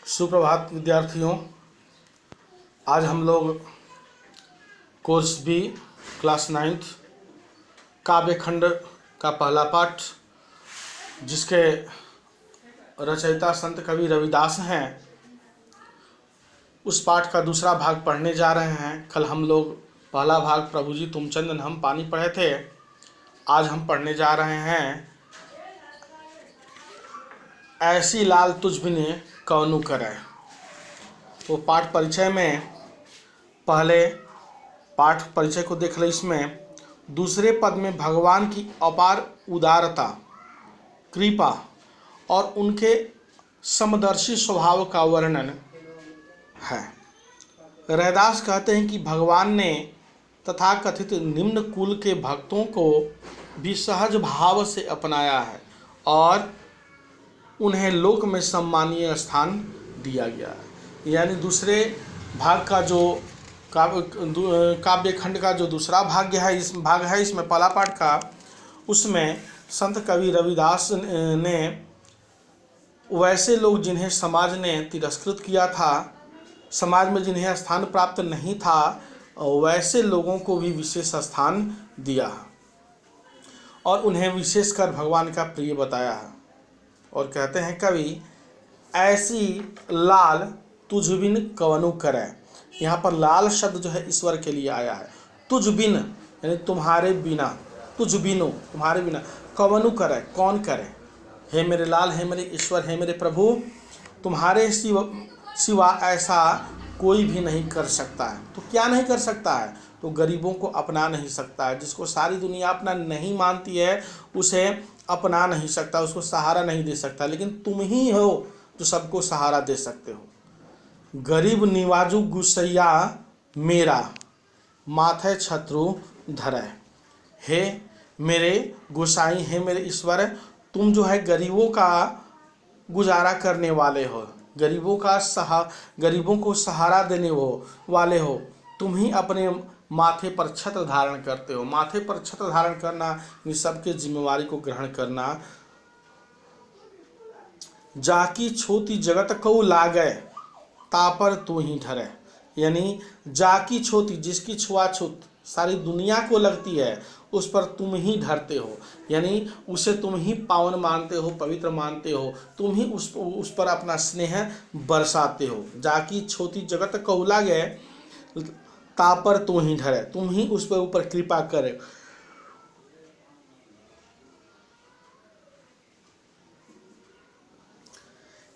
सुप्रभात विद्यार्थियों। आज हम लोग कोर्स बी क्लास 9th काव्य खंड का पहला पाठ, जिसके रचयिता संत कवि रविदास हैं, उस पाठ का दूसरा भाग पढ़ने जा रहे हैं। कल हम लोग पहला भाग प्रभु जी तुम चंदन हम पानी पढ़े थे। आज हम पढ़ने जा रहे हैं ऐसी लाल तुझ बिने कौनु करे। तो पाठ परिचय में पहले पाठ परिचय को देख ले। इसमें दूसरे पद में भगवान की अपार उदारता, कृपा और उनके समदर्शी स्वभाव का वर्णन है। रैदास कहते हैं कि भगवान ने तथाकथित निम्न कुल के भक्तों को भी सहज भाव से अपनाया है और उन्हें लोक में सम्मानीय स्थान दिया गया है। यानी दूसरे भाग का जो काव्य खंड का जो दूसरा भाग है, इसमें पहला पाठ का, उसमें संत कवि रविदास ने वैसे लोग जिन्हें समाज ने तिरस्कृत किया था, समाज में जिन्हें स्थान प्राप्त नहीं था, वैसे लोगों को भी विशेष स्थान दिया और उन्हें विशेषकर भगवान का प्रिय बताया है। और कहते हैं कवि, ऐसी लाल तुझ बिन कवनु करे। यहाँ पर लाल शब्द जो है ईश्वर के लिए आया है। तुझ बिन यानी तुम्हारे बिना, तुझ बिनो तुम्हारे बिना, कवनु करे कौन करे। हे मेरे लाल, हे मेरे ईश्वर, हे मेरे प्रभु, तुम्हारे सिवा ऐसा कोई भी नहीं कर सकता है। तो क्या नहीं कर सकता है? तो गरीबों को अपना नहीं सकता है। जिसको सारी दुनिया अपना नहीं मानती है, उसे अपना नहीं सकता, उसको सहारा नहीं दे सकता। लेकिन तुम ही हो जो सबको सहारा दे सकते हो। गरीब निवाजू गुस्सैया मेरा, माथे छत्रु धरे। हे मेरे गोसाई, हे मेरे ईश्वर, तुम जो है गरीबों का गुजारा करने वाले हो, गरीबों को सहारा देने वाले हो। तुम ही अपने माथे पर छत्र धारण करते हो। माथे पर छत्र धारण करना इन सबके जिम्मेवारी को ग्रहण करना। जाकी छोटी जगत को लागे, तापर तू ही ठहरे। यानी जाकी छोटी, जिसकी छुआछूत सारी दुनिया को लगती है, उस पर तुम ही धरते हो। यानी उसे तुम ही पावन मानते हो, पवित्र मानते हो। तुम ही उस पर अपना स्नेह बरसाते हो। जाकी छोटी जगत को लागे, तापर तू ही धरे, तुम ही उस पर ऊपर कृपा करे।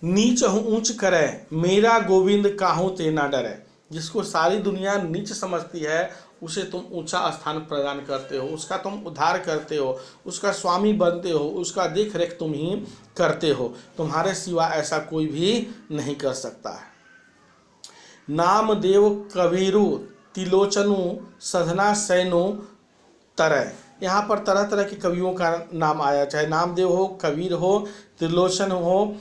नीच हूँ ऊंच करे, मेरा गोविंद काहू ते ना डरे। जिसको सारी दुनिया नीच समझती है, उसे तुम ऊंचा स्थान प्रदान करते हो, उसका तुम उद्धार करते हो, उसका स्वामी बनते हो, उसका देख रेख तुम ही करते हो। तुम्हारे सिवा ऐसा कोई भी नहीं कर सकता है। नामदेव कबीरू तिलोचनु सधना सैनो तरह। यहाँ पर तरह तरह के कवियों का नाम आया, चाहे नामदेव हो, कबीर हो, त्रिलोचन हो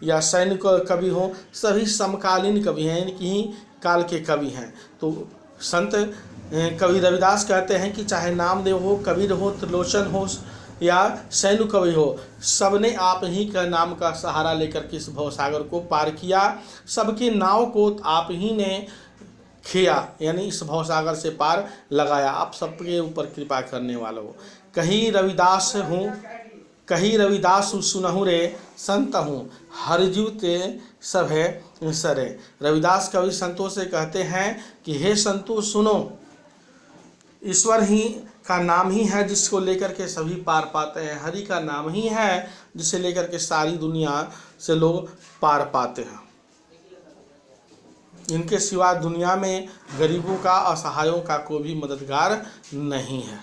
या सैन कवि हो, सभी समकालीन कवि हैं, इनकी काल के कवि हैं। तो संत कवि रविदास कहते हैं कि चाहे नामदेव हो, कबीर हो, त्रिलोचन हो या सैनु कवि हो, सबने आप ही का नाम का सहारा लेकर के इस भवसागर को पार किया। सबके नाव को आप ही ने खिया, यानी इस भवसागर से पार लगाया। आप सबके ऊपर कृपा करने वाले हो। कहीं रविदास सुनहु रे, संत हूँ हर जीव ते सब है सरे। रविदास कवि संतों से कहते हैं कि हे संतों सुनो, ईश्वर ही का नाम ही है जिसको लेकर के सभी पार पाते हैं। हरि का नाम ही है जिसे लेकर के सारी दुनिया से लोग पार पाते हैं। इनके सिवा दुनिया में गरीबों का, असहायों का कोई भी मददगार नहीं है।